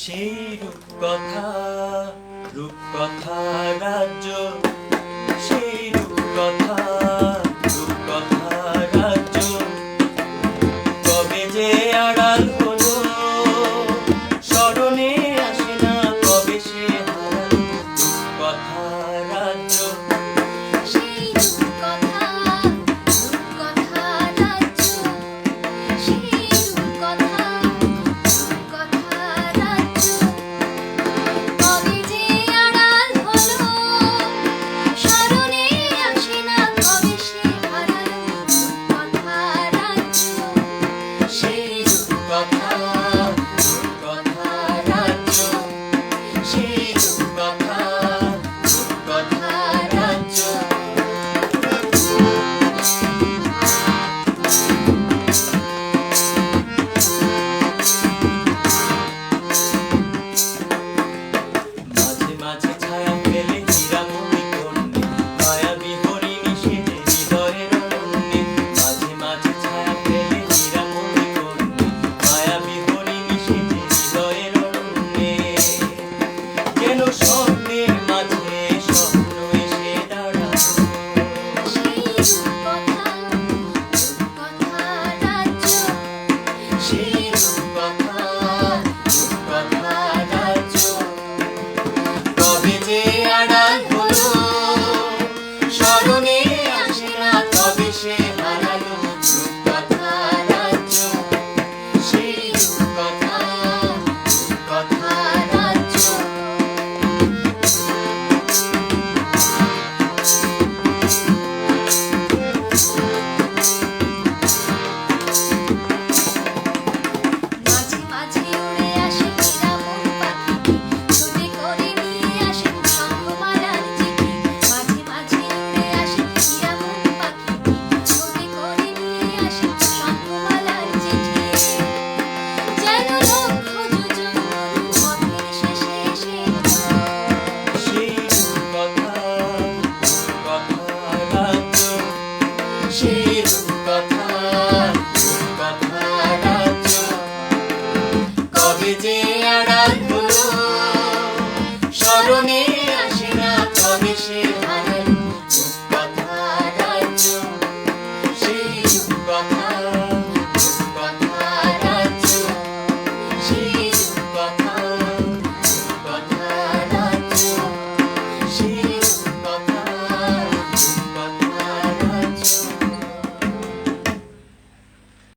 সেই রূপকথা, রূপকথা রাজ্য, সেই রূপকথা, রূপকথা রাজ্য কবে যে আড়াল হলো, স্মরণে আসে না কবে সে হারালো রূপকথা রাজ্য। সেই রূপকথা, রূপকথা রাজ্য, সেই রূপকথা, রূপকথা রাজ্য কবে যে আড়াল হলো, স্মরণে আসে না কবে সে হারালো রূপকথা রাজ্য। সেই রূপকথা, রূপকথা রাজ্য, সেই রূপকথা, রূপকথা রাজ্য। মাঝে মাঝে ছায়া ফেলে হীরামণি কন্যে, মায়াবী হরিণী সেজে হৃদয়ের অরণ্যে। মাঝে মাঝে ছায়া ফেলে হীরামণি কন্যে, মায়াবী হরিণী সেজে হৃদয়ের অরণ্যে। যেন স্বপ্নের মাঝে স্বপ্ন এসে দাঁড়ালো। সেই রূপকথা, রূপকথা রাজ্য, সেই রূপকথা, রূপকথা রাজ্য কবে যে আড়াল হলো, স্মরণে আসে না কবে সে হারালো রূপকথা রাজ্য। সেই রূপকথা,